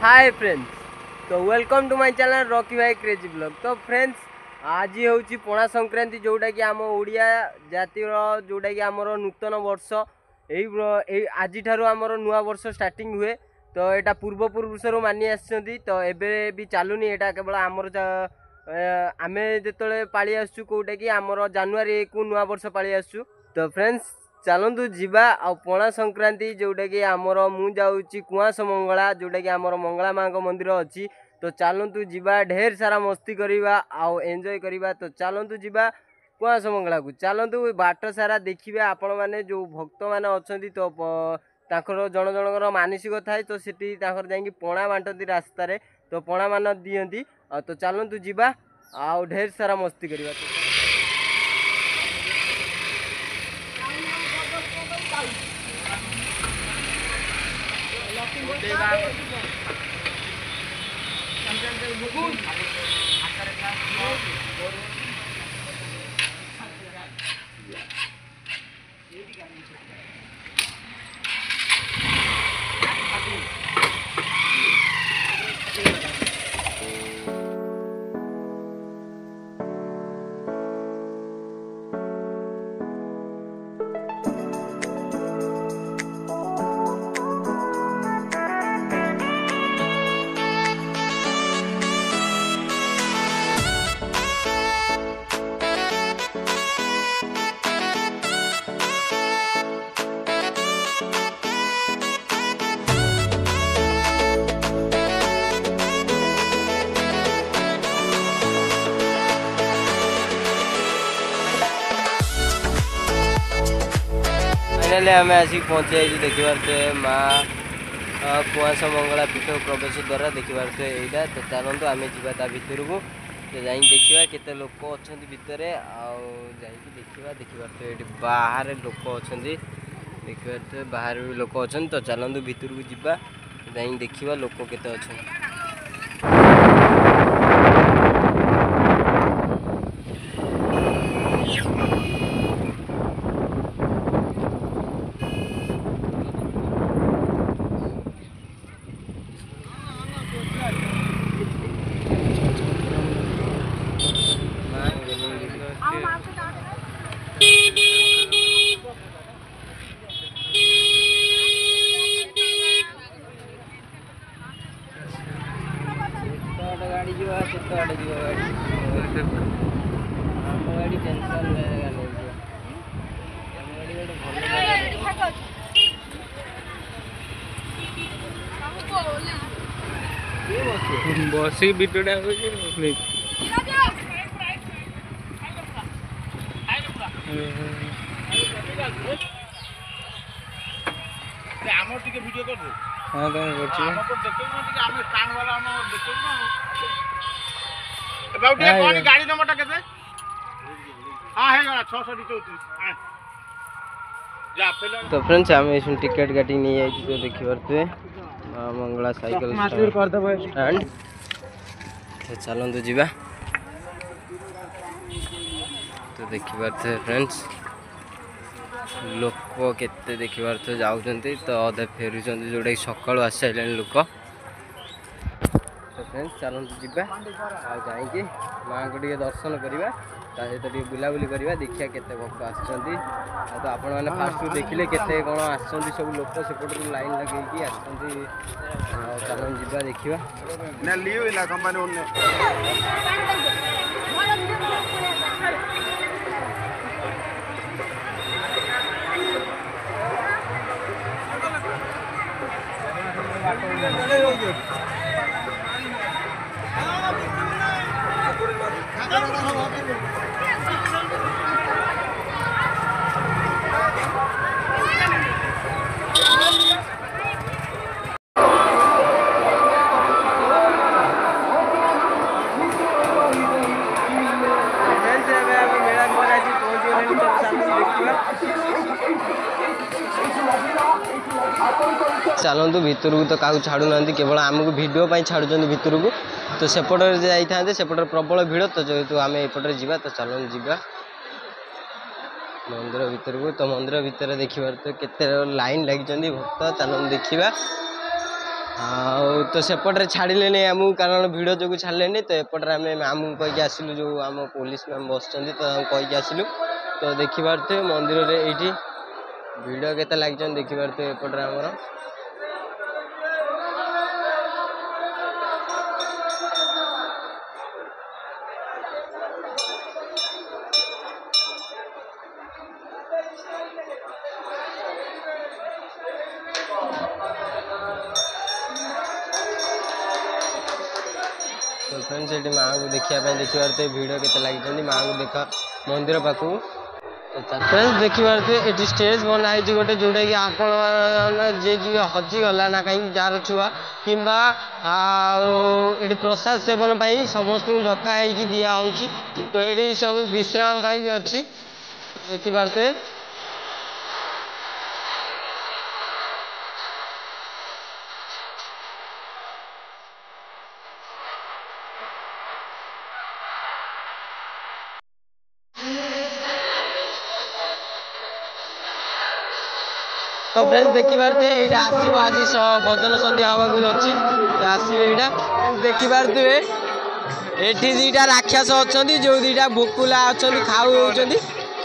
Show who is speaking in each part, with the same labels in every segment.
Speaker 1: हाय friends, तो welcome to my channel Rocky भाई crazy blog. तो फ्रेंड्स, आज हूँ पणा संक्रांति, जोटा कि आम ओडिया जातिर जोटा कि आमर नूतन वर्ष आज आमर नुआ वर्ष स्टार्टिंग हुए। तो यहाँ पूर्वपुरुष मानि आसछंती, तो एबे भी चलुनी यहाँ केवल आमर आम जो पाली आसु कौटा कि आमर जनवरी 1 नुआ वर्ष पाली आसु। तो फ्रेंड्स चलतु जीवा आ पणा संक्रांति जोटा कि आमर मु जाऊँगी कुआस मंगला, जोटा कि आमर मंगला माँ मंदिर अच्छी। तो चलतु जीवा ढेर सारा मस्ती करवा आउ एंजॉय करवा। तो चलतु जीवा कुआस मंगला को, चलतु बाट सारा देखिए आपण मैंने जो भक्त मैंने अच्छा। तो ताकर जन जनकर मानसिक थाए, तो सेठी ताकर जाइए पणा बांटती रास्तार, तो पणा मान दियंती। तो चलतु जीवा आउ ढेर सारा मस्ती करवा। फाइनाली आम आसिक पहुँचे देखिए माँ कुआस मंगला पीठ प्रवेश द्वारा देखिए यहाँ। तो चलतु आम जा भितर को, तो जा देखा केते लोक अच्छा भितर देखिए ये बाहर लोक अच्छा देखिए बाहर भी लोक अच्छा। तो चलतु भितर को जा देखा लोक केते अच्छा। गाड़ी जो है गाड़ी जो गाड़ी टेंशन
Speaker 2: बसी बिटड़ा
Speaker 3: आमर टिके वीडियो कर दे।
Speaker 2: हां तो करछि
Speaker 3: आमर को देखै न टिके आमे स्टैंड वाला हम देखै न अबाउट ये कोन गाड़ी नंबरटा केते। हां हे गला 634 जा पेलो।
Speaker 1: तो फ्रेंड्स आम इसमें टिकट काटी नहीं आई, तो देखि पारते मां मंगला साइकिल
Speaker 2: मास्टर कर दबो
Speaker 1: स्टैंड। तो चलंतु जीवा, तो देखि पारते फ्रेंड्स लोक केते देखि पारते जाउछन्ती। तो अधे फेरुछन्ती जोडा कि सकाळु आसी साइलेन लोक। तो फ्रेंड्स चलंतु जीवा आ जाइके मां को टिके दर्शन करवा, ता सहित टिके बुलाबुली करवा, देखिया केते भक्त आछन्ती। तो आपण माने फास्ट देखिले केते कोन आछन्ती, सब लोक सेपट लाइन लगेकी आछन्ती। चलन जीवा देखिवा
Speaker 3: ना लियो इला कंपनी ओन
Speaker 1: चलतु भितर को। तो क्या छाड़ू ना, केवल आमको वीडियो छाड़ुं भितर को। तो सेपटे जाते सेपटे प्रबल भिड़, तो जेहेतु आम एपटे जा। तो चलन जा मंदिर भितर को। तो मंदिर भितर देखिए तो केते लाइन लगी भक्त, चलन देखा। ଆଉ ତ ସେପଟରେ ଛାଡ଼ିଲେନି ଆମକୁ କାରଣ ଭିଡ଼ ଯୋଗୁଁ ଛାଡ଼ିଲେନି ତ ଏପଟରେ ଆମେ ମ୍ୟାମ୍ଙ୍କୁ କହିକି ଆସିଲୁ ଯେଉଁ ଆମ ପୋଲିସ ମ୍ୟାମ୍ ବସିଛନ୍ତି ତ ତାଙ୍କୁ କହିକି ଆସିଲୁ ତ ଦେଖିପାରୁଥିବେ ମନ୍ଦିରରେ ଏଇଠି ଭିଡ଼ କେତେ ଲାଗିଛନ୍ତି ଦେଖିପାରୁଥିବେ ଏପଟରେ ଆମର तो फ्रेंड्स ये माँ को देखा देखिए भिड़ के लगी माँ को देख मंदिर पाखु फ्रेंड्स देखिए ये स्टेज बनाई गोटे जोटा कि आप हजिगला ना कहीं जार छुआ कि प्रसाद सेवन पर समस्त डकाई दिखाई तो ये सब विश्राम अच्छी देखिए तो फ्रेंड्स देखिए ये आसो आज भजन सन्ध्या हवा अच्छी आसवे यहाँ देखिपे ये दीटा राक्षस अच्छा जो दीटा भोकुला अच्छा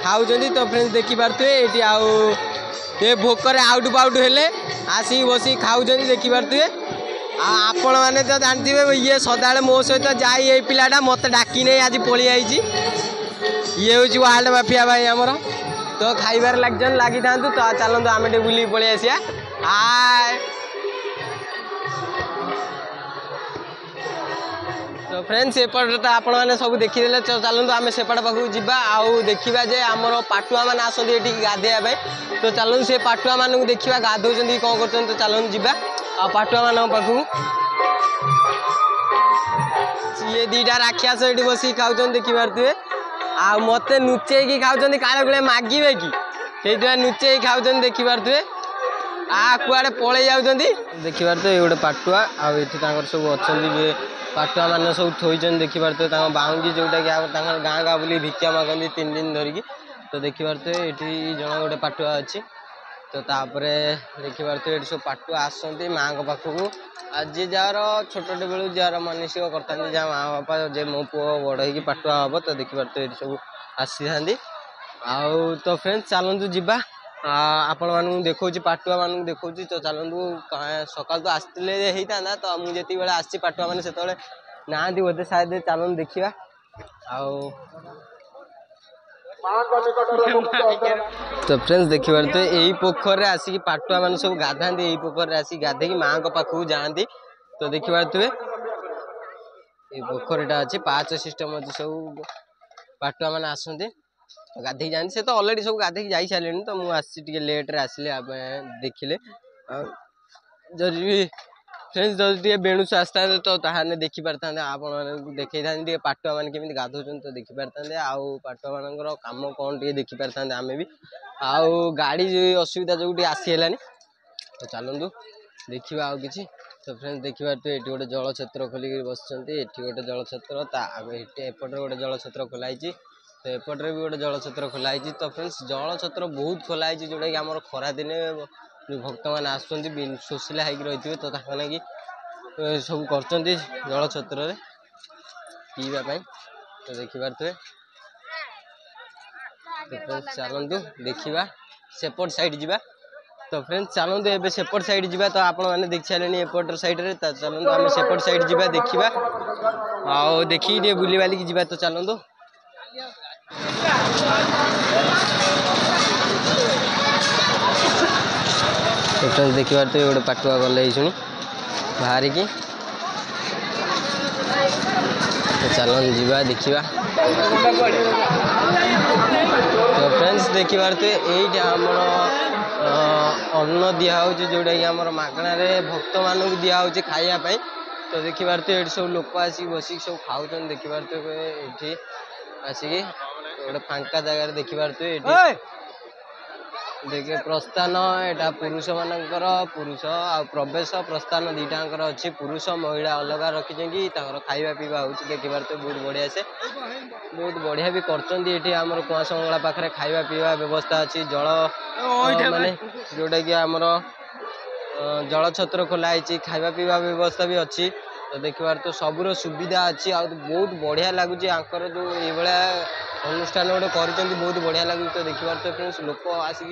Speaker 1: खाऊ तो फ्रेंड्स देखिपे ये आउ ये भोकर आउट पाउट हेले आसिक बस खाऊ देखिपे आपण मैंने तो जानते ये सदा मो सहित जाए ये पिलाटा मत डाकी नहीं आज पलि आई ये हूँ वार्ल्ड माफिया भाई आमर तो खाइबार लगी था तो चलते आम बुल पलि आसिया हाय तो फ्रेंड्स एपट तो आपण मैंने सब देखीदे तो चलते आम सेपट पाखक जावा आउ देखा जे आमर पाटुआ मैंने आसती गाधेया तो चलते से पाटुआ मानक देखा गाधौं कौन कर तो चलते जावा आ पाटुआ मान पाखक ये दीटा राक्षस ये बस खाऊ देखिपे आ मत नुचे खाऊँ काले गुड़े मागे कि से नुचे खाऊँ देखिपे आ कुआड़े पलि जाऊँ देखिपे ये गोटे पाटुआ आउ सब अच्छा पाटुआ मान सब थोन देखिपे बाउंगी जोटा कि गाँ गाँ बुली भिक्षा मागती 3 दिन धरिकी तो देखिपे ये जन गोटे पाटुआ अच्छी तो तापर देखिपे ये सब पाटुआ आसती माँ पाखक आज जार छोटे बेलू जार मानसिक करता जहाँ माँ बापा जे मो पु बड़ हो पाटुआ हम तो देखिपे ये सब आसी था आउ तो फ्रेंड्स चलतु जावा आपण मानू देखा पाटुआ मान देखा तो चलतु सकाल तो आसते होता तो मुझे बेले आसी पाटुआ मैंने से ना बोधे शायद चलते देखा आउ तो फ्रेंड्स देखिए तो यही पोखर में आसिक पाटुआ मान सब गाधा यही पोखर में आसिक गाधे माँ पाखक जाती तो देखिपे ये पोखरटा अच्छी पाँच सिस्टम अच्छी सब पाटुआ मैंने आसते गाधे जाती से तो अलरेडी सब गाधे जा सारे तो मुझे लेट्रे आसिले आप देखिले जदि फ्रेंड्स जदि बेणुस आसता तो ताहने देखी पारता आप देखी था पाटुआ मैंने केमी गाधौ तो देखी पारता आउ पाटुआ मान कम कौन टे देखी पारता आम भी आउ गाड़ी असुविधा जो आसीगलानी तो चलतु देखा आउ कि तो फ्रेंड्स देखिए ये गोटे जल छत्र खोलिक बस ये गोटे जल छत्र एपटे गोटे जल छत्र खोलाई तो एपटे भी गोटे जल छत्र खोलाई तो फ्रेंड्स जल छत्र बहुत खोलाई जोटा कि आम खरा दिने भक्त मैंने आसुँच शोषिला होगी रही तो लगी सब कर जल छत्र पीवाई तो देखिपे तो फ्रेंड्स चलतु देखा सेपट साइड जावा तो फ्रेंड्स चलते एवं सेपट साइड जावा तो आपण मैंने देखी सारे एपटर साइड रे तो चलते आम सेपट साइड जावा देखा आउ देखिए बुली बालिकी जावा तो चलतु तो फ्रेंड्स देखिए तो गोटे पाटुआ गले शुणी बाहर की तो चलन जीवा देखा तो फ्रेंड्स देखिए तो ये आमर अन्न दिहूँ जोटा कि आम मगणार भक्त मानक दिहूँ खायापी तो देखिए तो ये सब लोक आसिक बसिक सब खाऊ देखिए ये आसिक गोटे फांका जगार देखिए देखिए प्रस्थान यहाँ पुरुष मानकर पुरुष आ प्रवेश प्रस्थान दुईटाकर अच्छी पुरुष महिला अलग रखी खाଇବା पीवा हो देखिए तो बहुत बढ़िया से बहुत बढ़िया भी कर कुआस मंगला पाखे खाଇବା पीवा व्यवस्था अच्छी जल माने जोटा कि आमर जलछत्र खोला है खाଇବା पीवा व्यवस्था भी अच्छी तो देखिबार तो सबूर सुविधा अच्छी आ बहुत बढ़िया लगुच आंकर जो ये अनुष्ठान गोटे कर बहुत बढ़िया लगुच तो देखिबार तो फ्रेंड्स लोक आसिक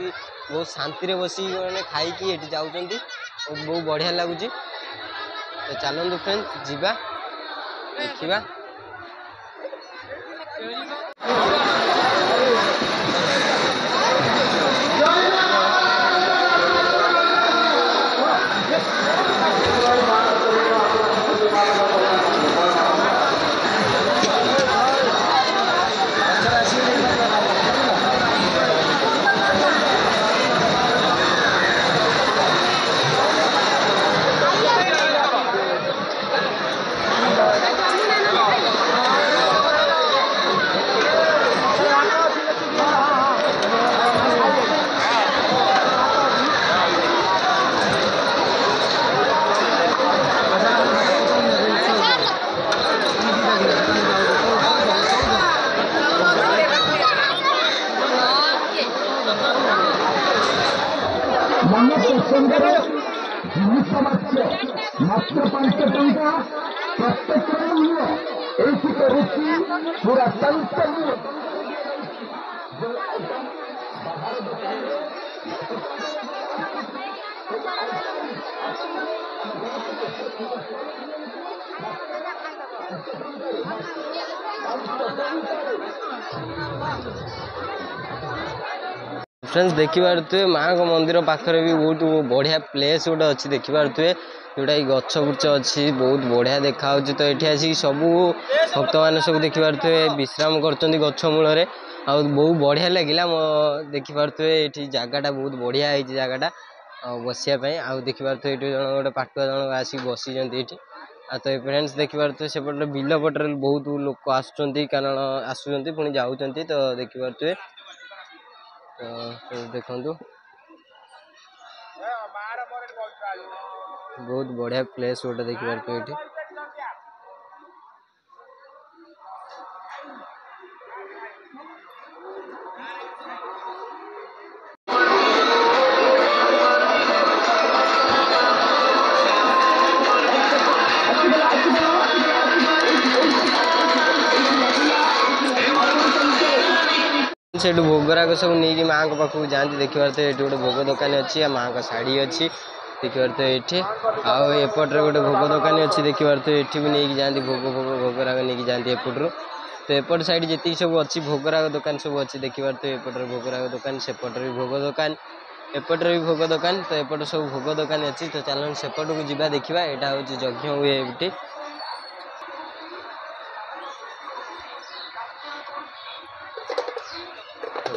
Speaker 1: बहुत शांति बस मैंने खाई जाऊँ बहुत बढ़िया लगुच तो चलतु फ्रेंड्स जीवा देखा
Speaker 2: मात्र 5 टंका प्रत्येक मूल्य एसी करुच्ची पूरा संतल्य
Speaker 1: फ्रेंड्स देखिपे माँ को मंदिर पाखे भी बहुत बढ़िया प्लेस गोटे अच्छी देखिपे जोटा कि गछ बुर्च अच्छी बहुत बढ़िया देखा तो ये आसिक सबू भक्त मैंने सब देखिपे विश्राम कर गछ मूल बहुत बढ़िया लगे देखिपे ये जगटा बहुत बढ़िया है जगटा बसापी आउ देखिपे ये जन गोटे पाटुआ जन आसिक बसी ये तो फ्रेंड्स देखिपे सेपटे बिल पटर बहुत लोक कारण आसुँच पुणी जाऊँ तो देखिपे तो देखु बहुत बढ़िया प्लेस गोटे देखिपे ये से भोगराग सब नहीं माँ को पाखक जाती देखिए ये गोटे भोग दुकान अच्छी माँ का शाढ़ी अच्छी देखिए ये आउपट्रे गोटे भोग दुकान अच्छी देखिए ये भी नहीं जाती भोगराग नहीं जाती एपट्रु तो एपट साइड जी सब अच्छी भोगराग दुकान सब अच्छी देखिए एपट्रे भोगराग दुकान सेपट्रे भी भोग दुकान एपट्रे भी भोग दुकान तो एपट सब भोग दुकान अच्छी तो चलो सेपट को जा देखा यहाँ हूँ यज्ञ हुए ये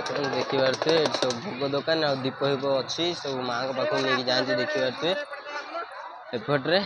Speaker 1: देखिए सब भोग दुकान आ दीप हिप अच्छी सब माँ पाखक नहीं जाती देखिए एपट्रे